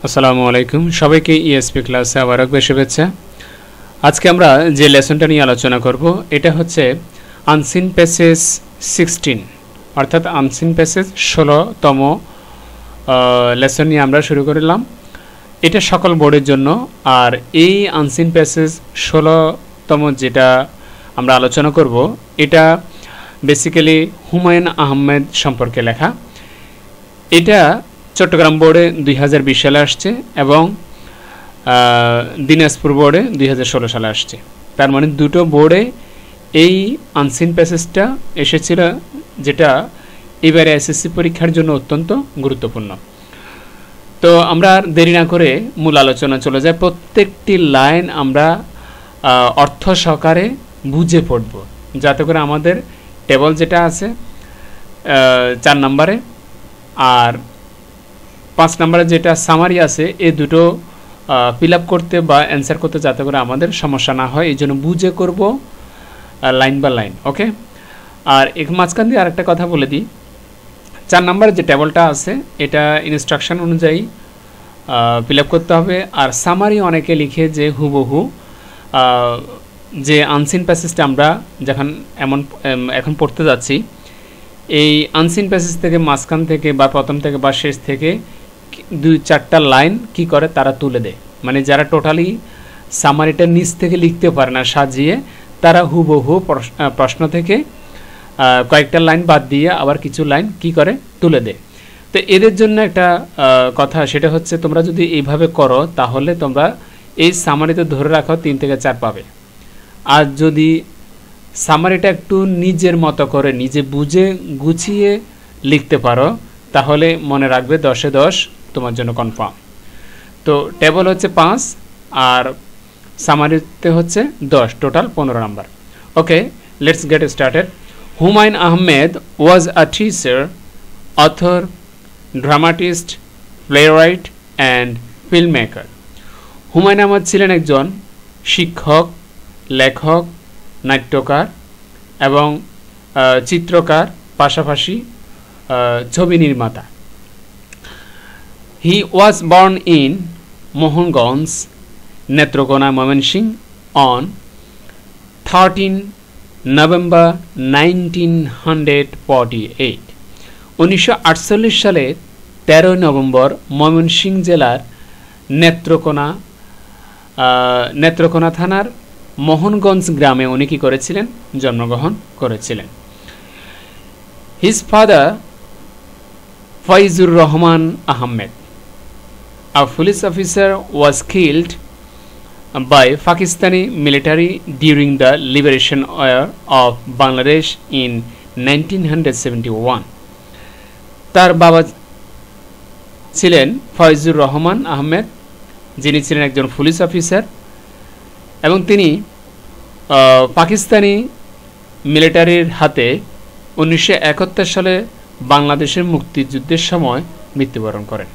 আসসালামু আলাইকুম সবাইকে ইএসপি ক্লাসে আবার একবার শুভেচ্ছা। আজকে আমরা যে লেসনটা নিয়ে আলোচনা করব এটা হচ্ছে আনসিন প্যাসেজ 16 অর্থাৎ আনসিন প্যাসেজ 16তম লেসন নিয়ে আমরা শুরু করলাম। এটা সকল বোর্ডের জন্য। আর এই আনসিন প্যাসেজ 16তম যেটা আমরা আলোচনা করব এটা বেসিক্যালি হুমায়ুন আহমেদ সম্পর্কে লেখা। এটা চট্টগ্রাম বোর্ডে 2020 সালে আসছে এবং দিনাজপুর বোর্ডে 2016 সালে আসছে। তার মানে দুটো বোর্ডে এই আনসিন প্যাসেজটা এসেছিল, যেটা এবারে এসএসসি পরীক্ষার জন্য অত্যন্ত গুরুত্বপূর্ণ। তো আমরা আর দেরি না করে মূল আলোচনা চলে যাই। প্রত্যেকটি লাইন আমরা অর্থ সহকারে বুঝে পড়ব, যাতে করে আমাদের টেবল যেটা আছে 4 নম্বরে আর 5 নম্বরে যেটা সামারি আছে এই দুটো ফিল আপ করতে বা অ্যান্সার করতে যাতে করে আমাদের সমস্যা না হয়, এই জন্য বুঝে করব লাইন বা লাইন। ওকে, আর এক মাঝখান দিয়ে আরেকটা কথা বলে দিই, 4 নম্বরে যে টেবলটা আছে এটা ইনস্ট্রাকশন অনুযায়ী ফিল আপ করতে হবে। আর সামারি অনেকে লিখে যে হুবহু যে আনসিন প্যাসেজটা আমরা যখন এখন পড়তে যাচ্ছি, এই আনসিন প্যাসেজ থেকে মাঝখান থেকে বা প্রথম থেকে বা শেষ থেকে 2-4টা লাইন কি করে তারা তুলে দেয়। মানে যারা টোটালি সামারিটা নিচ থেকে লিখতে পারে না সাজিয়ে, তারা হুবহু প্রশ্ন থেকে কয়েকটা লাইন বাদ দিয়ে আবার কিছু লাইন কি করে তুলে দেয়। তো এদের জন্য একটা কথা, সেটা হচ্ছে তোমরা যদি এইভাবে করো তাহলে তোমরা এই সামারিতে ধরে রাখো 3 থেকে 4 পাবে। আর যদি সামারিটা একটু নিজের মতো করে নিজে বুঝে গুছিয়ে লিখতে পারো তাহলে মনে রাখবে 10-এ 10 তোমার জন্য কনফার্ম। তো টেবল হচ্ছে 5 আর সামারিতে হচ্ছে 10, total 15 number. Okay, let's get started. Humayun Ahmed was a teacher, author, dramatist, playwright and film maker. Humayun Ahmed ছিলেন একজন শিক্ষক, লেখক, নাট্যকার এবং চিত্রকার, পাশাপাশি ছবি নির্মাতা। He was born in Mohanganj, Netrokona, Mymensingh on 13 November 1948. 1948 সালে 13 নভেম্বর ময়মনসিংহ জেলার নেত্রকোনা থানার মোহনগঞ্জ গ্রামে উনি কি করেছিলেন? জন্মগ্রহণ করেছিলেন। His father Faizur Rahman Ahmed, a police officer, was killed by Pakistani military during the liberation war of Bangladesh in 1971. তার বাবা ছিলেন ফয়জুর রহমান আহমেদ, যিনি ছিলেন একজন পুলিশ অফিসার এবং তিনি পাকিস্তানি মিলিটারির হাতে 1971 সালে বাংলাদেশের মুক্তিযুদ্ধের সময় মৃত্যুবরণ করেন,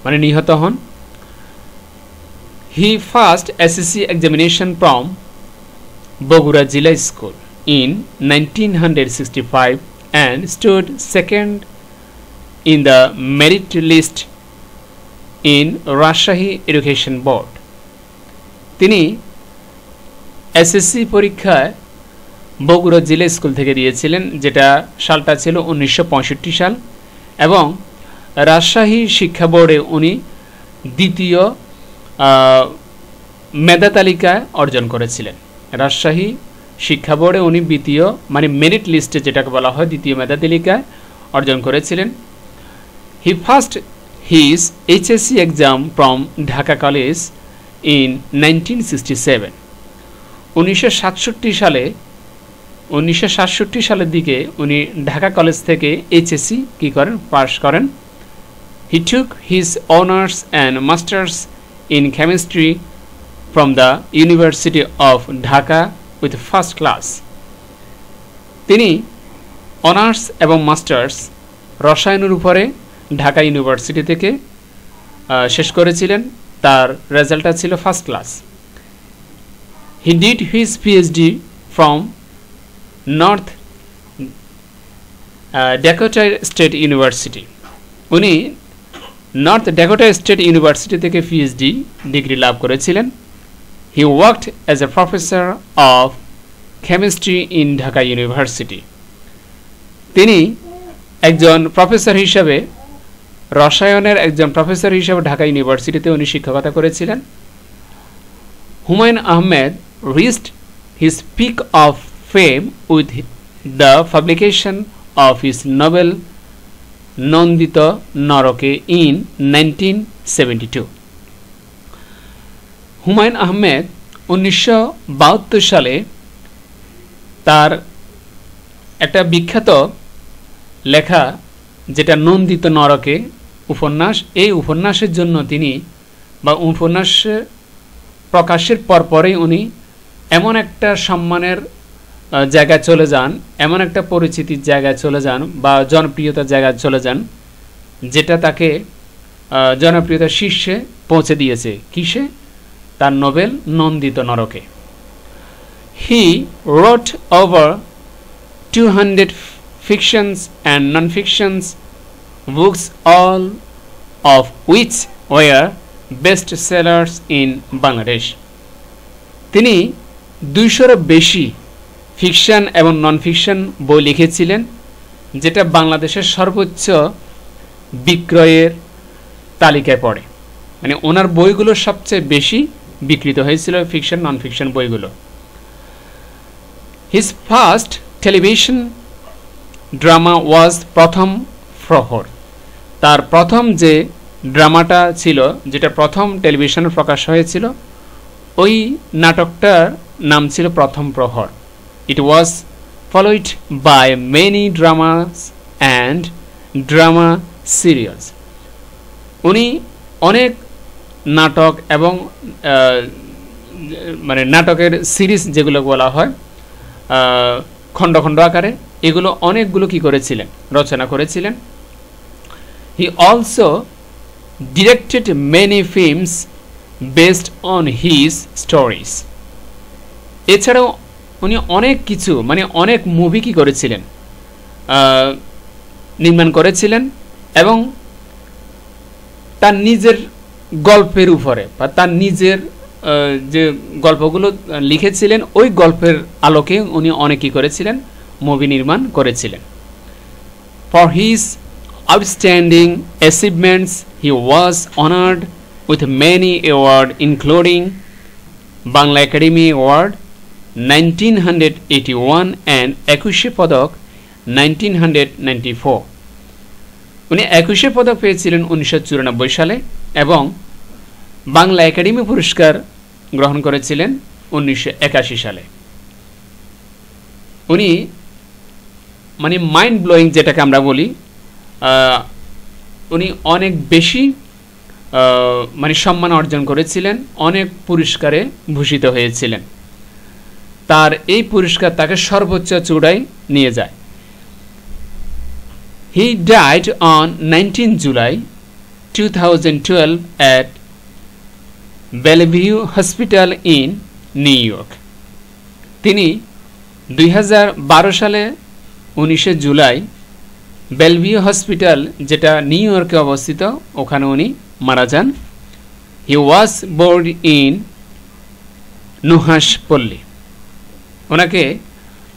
মানে নিহত হন। He passed SSC examination from Bogura Jilla School in 1965 and stood second in the merit list in Rajshahi Education Board. তিনি এসএসসি পরীক্ষায় বগুড়া জেলা স্কুল থেকে দিয়েছিলেন, যেটা সালটা ছিল 1965 সাল, এবং রাজশাহী শিক্ষা বোর্ডে উনি দ্বিতীয় মেধা তালিকায় অর্জন করেছিলেন। রাজশাহী শিক্ষা বোর্ডে উনি দ্বিতীয়, মানে মেরিট লিস্টে যেটাকে বলা হয় দ্বিতীয় মেধা তালিকায় অর্জন করেছিলেন। He first his HSC exam from Dhaka college in 1967. 1967 সালের দিকে উনি ঢাকা কলেজ থেকে এইচএসসি কি করেন? পাস করেন। He took his honours and masters in chemistry from the university of Dhaka with first class. তিনি অনার্স এবং মাস্টার্স রসায়নের উপরে ঢাকা ইউনিভার্সিটি থেকে শেষ করেছিলেন। তার রেজাল্টটা ছিল first class. He did his PhD from north Dakota state university. উনি নর্থ ড্যাকোটা স্টেট ইউনিভার্সিটি থেকে পিএইচডি ডিগ্রি লাভ করেছিলেন। হি worked as a professor of chemistry in Dhaka university. তিনি একজন প্রফেসর হিসাবে, রসায়নের একজন প্রফেসর হিসাবে ঢাকা ইউনিভার্সিটিতে উনি শিক্ষকতা করেছিলেন। Humayun Ahmed reached his peak of fame with the publication of his novel Nondita Narake in 1972. Humayun Ahmed 1972 সালে তার একটা বিখ্যাত লেখা যেটা নন্দিত নরকে উপন্যাস, এই উপন্যাসের জন্য তিনি বা উপন্যাস প্রকাশের পরপরই উনি এমন একটা সম্মানের জায়গায় চলে যান, এমন একটা পরিচিতির জায়গায় চলে যান বা জনপ্রিয়তার জায়গায় চলে যান, যেটা তাকে জনপ্রিয়তার শীর্ষে পৌঁছে দিয়েছে। কিসে? তার Nobel Nondito Noroke. He wrote over 200 fictions and non-fictions books, all of which were best sellers in Bangladesh. তিনি 200-এর বেশি ফিকশন এবং নন ফিকশন বই লিখেছিলেন, যেটা বাংলাদেশের সর্বোচ্চ বিক্রয়ের তালিকায় পড়ে। মানে ওনার বইগুলো সবচেয়ে বেশি বিক্রিত হয়েছিল, ফিকশন নন ফিকশন বইগুলো। হিজ ফার্স্ট টেলিভিশন ড্রামা ওয়াজ প্রথম প্রহর। তার প্রথম যে ড্রামাটা ছিল, যেটা প্রথম টেলিভিশনে প্রকাশ হয়েছিল, ওই নাটকটার নাম ছিল প্রথম প্রহর। It was followed by many dramas and drama serials. উনি অনেক নাটক এবং মানে নাটকের সিরিজ যেগুলো বলা হয় খণ্ড খণ্ড আকারে, এগুলো অনেকগুলো কি করেছিলেন, রচনা করেছিলেন। He also directed many films based on his stories. এছাড়াও উনি অনেক কিছু মানে অনেক মুভি কি করেছিলেন, নির্মাণ করেছিলেন এবং তার নিজের গল্পের উপরে বা তার নিজের যে গল্পগুলো লিখেছিলেন ওই গল্পের আলোকে উনি অনেক কি করেছিলেন, মুভি নির্মাণ করেছিলেন। For his outstanding achievements he was honoured with many awards including Bangla Academy Award 1981 and একুশে পদক 1994। উনি একুশে পদক পেয়েছিলেন 1994 সালে এবং বাংলা একাডেমি পুরস্কার গ্রহণ করেছিলেন 1981 সালে। উনি মানে মাইন্ড ব্লোয়িং যেটাকে আমরা বলি, উনি অনেক বেশি মানে সম্মান অর্জন করেছিলেন, অনেক পুরস্কারে ভূষিত হয়েছিলেন। তার এই পুরস্কার তাকে সর্বোচ্চ চূড়ায় নিয়ে যায়। He died on 19 July 2012 at Bellevue Hospital in new York. তিনি 2012 সালে 19 জুলাই বেলভিউ হসপিটাল, যেটা নিউ ইয়র্কে অবস্থিত, ওখানে উনি মারা যান। হি ওয়াজ বোর্ড ইন নুহাশপল্লী। ওনাকে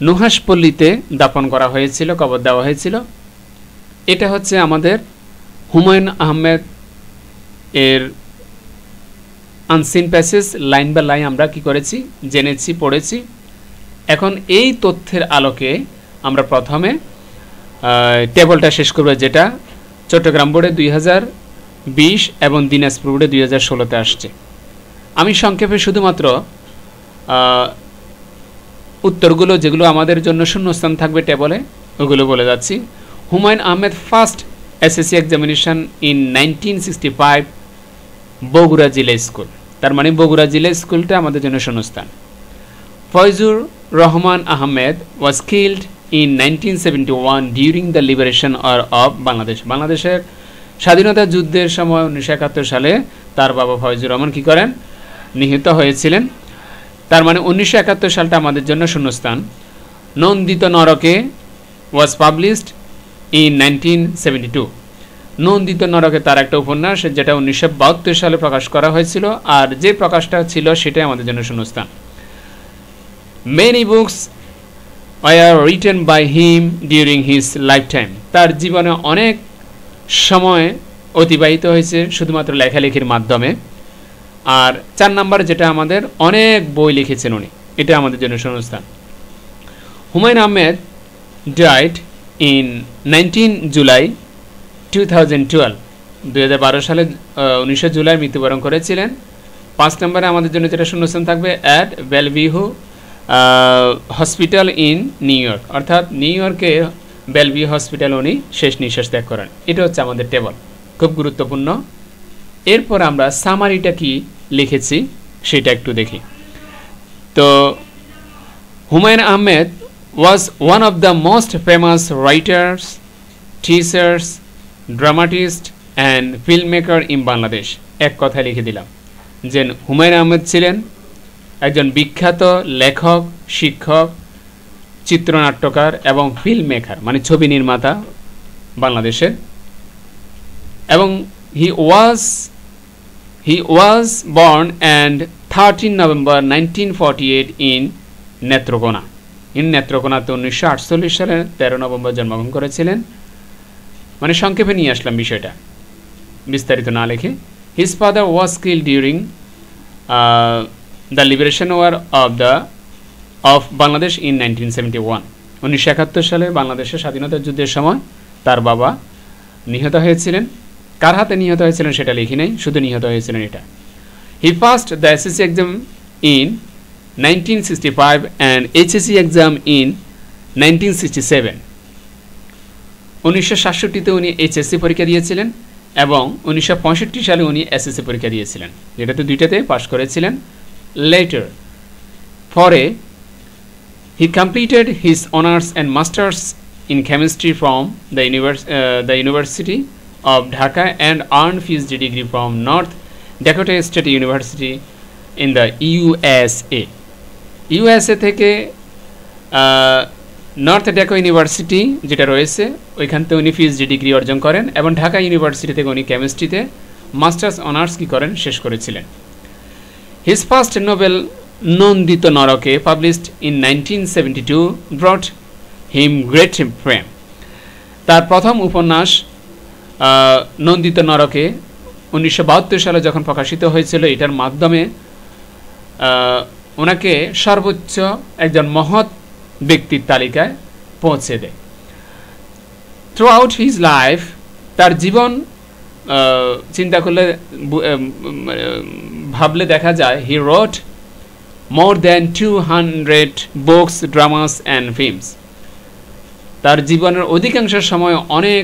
নুহাশপল্লীতে দাফন করা হয়েছিল, কবর দেওয়া হয়েছিল। এটা হচ্ছে আমাদের হুমায়ুন আহমেদ এর unseen passage, line by line আমরা কি করেছি, জেনেছি, পড়েছি। এখন এই তথ্যের আলোকে আমরা প্রথমে টেবলটা শেষ করব, যেটা চট্টগ্রাম বোর্ডে 2020 এবং দিনাজপুর বোর্ডে 2016-তে আসছে। আমি সংক্ষেপে শুধুমাত্র উত্তরগুলো যেগুলো আমাদের জন্য শূন্যস্থান থাকবে টেবলে ওগুলো বলে যাচ্ছি। Humayun Ahmed first SSC examination in 1965 Bogura জিলা স্কুল, তার মানে বগুড়া জিলা স্কুলটা আমাদের জন্য শূন্যস্থান। Faizur Rahman Ahmed was killed in 1971 during the liberation of Bangladesh. বাংলাদেশের স্বাধীনতা যুদ্ধের সময় 1971 সালে তার বাবা ফয়জুর রহমান কি করেন, নিহত হয়েছিলেন। তার মানে 1971 সালটা আমাদের জন্য শূন্যস্থান। নন্দিত নরকে was published in 1972. নন্দিত নরকে তার একটা উপন্যাস, যেটা 1972 সালে প্রকাশ করা হয়েছিল, আর যে প্রকাশটা ছিল সেটাই আমাদের জন্য শূন্যস্থান। Many books were written by him during his lifetime. তার জীবনে অনেক সময় অতিবাহিত হয়েছে শুধুমাত্র লেখালেখির মাধ্যমে। আর 4 নম্বর যেটা আমাদের অনেক বই লিখেছেন উনি, এটা আমাদের জন্য শূন্যস্থান। Humayun Ahmed died in 19 July 2012, 2012 সালে 19 জুলাই মৃত্যুবরণ করেছিলেন। 5 নম্বরে আমাদের জন্য যেটা শূন্যস্থান থাকবে at Bellevue hospital in New York, অর্থাৎ নিউ ইয়র্কে বেলভিউ হসপিটাল উনি শেষ নিঃশ্বাস ত্যাগ করেন। এটা হচ্ছে আমাদের টেবল, খুব গুরুত্বপূর্ণ। এরপর আমরা সামারিটা কি লিখেছি সেটা একটু দেখি। তো Humayun Ahmed was one of the most famous writers, teachers, dramatist and filmmaker in Bangladesh. এক কথা লিখে দিলাম যে হুমায়ুন আহমেদ ছিলেন একজন বিখ্যাত লেখক, শিক্ষক, চিত্রনাট্যকার এবং ফিল্ম মেকার, মানে ছবি নির্মাতা বাংলাদেশের। এবং he was born and 13 November 1948 in Netrokona. নেত্রকোনাতে 1948 সালে 13 নভেম্বর জন্মগ্রহণ করেছিলেন। মানে সংক্ষেপে নিয়ে আসলাম বিষয়টা, বিস্তারিত না লিখে। His father was killed during the liberation war of Bangladesh in 1971। 1971 সালে বাংলাদেশের স্বাধীনতা যুদ্ধের সময় তার বাবা নিহত হয়েছিলেন। কার হাতে নিহত হয়েছিলেন সেটা লিখি নাই, শুধু নিহত হয়েছিলেন এটা। He passed the SSC exam in 1965 and HSC exam in 1967। 1967 উনি HSC পরীক্ষা দিয়েছিলেন এবং 1965 সালে উনি SSC পরীক্ষা দিয়েছিলেন, যেটাতে দুইটাতে পাশ করেছিলেন। Later, পরে he completed his honors and masters in chemistry from the University of Dhaka and earned PhD degree from North Dakota State University in the USA। USA থেকে নর্থ ড্যাকো ইউনিভার্সিটি যেটা রয়েছে ওইখান থেকে উনি পিএইচডি ডিগ্রি অর্জন করেন এবং ঢাকা ইউনিভার্সিটি থেকে উনি কেমিস্ট্রিতে মাস্টার্স অনার্স কি করেন, শেষ করেছিলেন। His first novel Nondito Noroke published in 1972 brought him great fame. তার প্রথম উপন্যাস নন্দিত নরকে 1972 সালে যখন প্রকাশিত হয়েছিল, এটার মাধ্যমে ওনাকে সর্বোচ্চ একজন মহৎ ব্যক্তির তালিকায় পৌঁছে দেয়। থ্রু আউট হিজ লাইফ, তার জীবন চিন্তা করলে ভাবলে দেখা যায়, he wrote more than 200 books, dramas and films. তার জীবনের অধিকাংশ সময় অনেক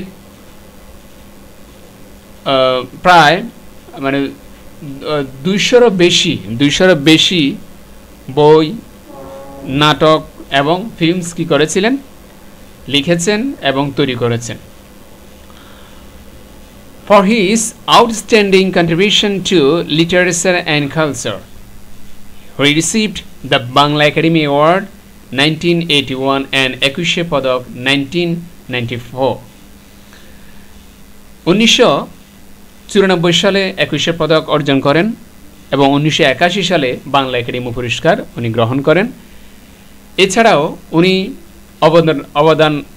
প্রায় মানে 200-এরও বেশি বই, নাটক এবং ফিল্মস কি করেছিলেন, লিখেছেন এবং তৈরি করেছেন। For his outstanding contribution to literature and culture, he received the Bangla Academy Award 1981 and Ekushe Padak 1994। 1994 সালে একুশে পদক অর্জন করেন এবং 1981 সালে বাংলা একাডেমি পুরস্কার উনি গ্রহণ করেন। এছাড়াও উনি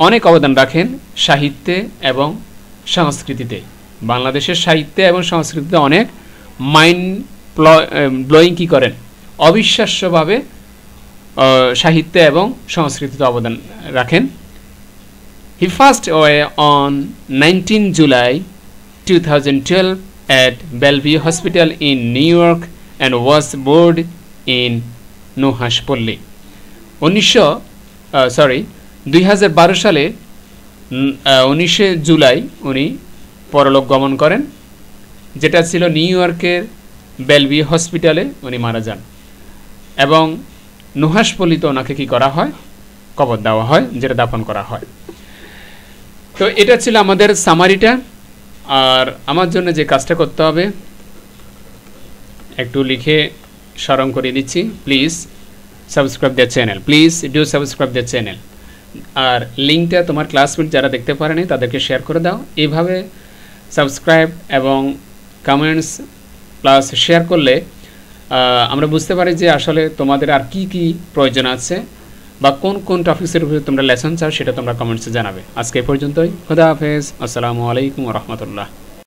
অনেক অবদান রাখেন সাহিত্যে এবং সংস্কৃতিতে। বাংলাদেশের সাহিত্যে এবং সংস্কৃতিতে অনেক মাইন্ড ব্লোয়িং কি করেন, অবিশ্বাস্যভাবে সাহিত্যে এবং সংস্কৃতিতে অবদান রাখেন। He passed away on 19 July 2012 at Bellevue Hospital in New York and was born in Nuhashpolli। 2012 সালে 19 জুলাই উনি পরলোক গমন করেন, যেটা ছিল নিউ ইয়র্কের বেলভিউ হসপিটালে উনি মারা যান এবং নুহাশপল্লিতে ওনাকে কি করা হয়, কবর দেওয়া হয়, যেটা দাফন করা হয়। তো এটা ছিল আমাদের সামারিটা। আর আমার জন্য যে কাজটা করতে হবে একটু লিখে স্মরণ করে দিচ্ছি, please subscribe the channel, please do subscribe the channel. আর লিঙ্কটা তোমার ক্লাসমেট যারা দেখতে পারেনি তাদেরকে শেয়ার করে দাও। এইভাবে সাবস্ক্রাইব এবং কমেন্টস প্লাস শেয়ার করলে আমরা বুঝতে পারি যে আসলে তোমাদের আর কি কি প্রয়োজন আছে বা কোন কোন টপিক্সের উপরে তোমরা লেসন চাও সেটা তোমরা কমেন্টসে জানাবে। আজকে এই পর্যন্তই। খোদা হাফেজ। আসসালামু আলাইকুম ওয়া রাহমাতুল্লাহ।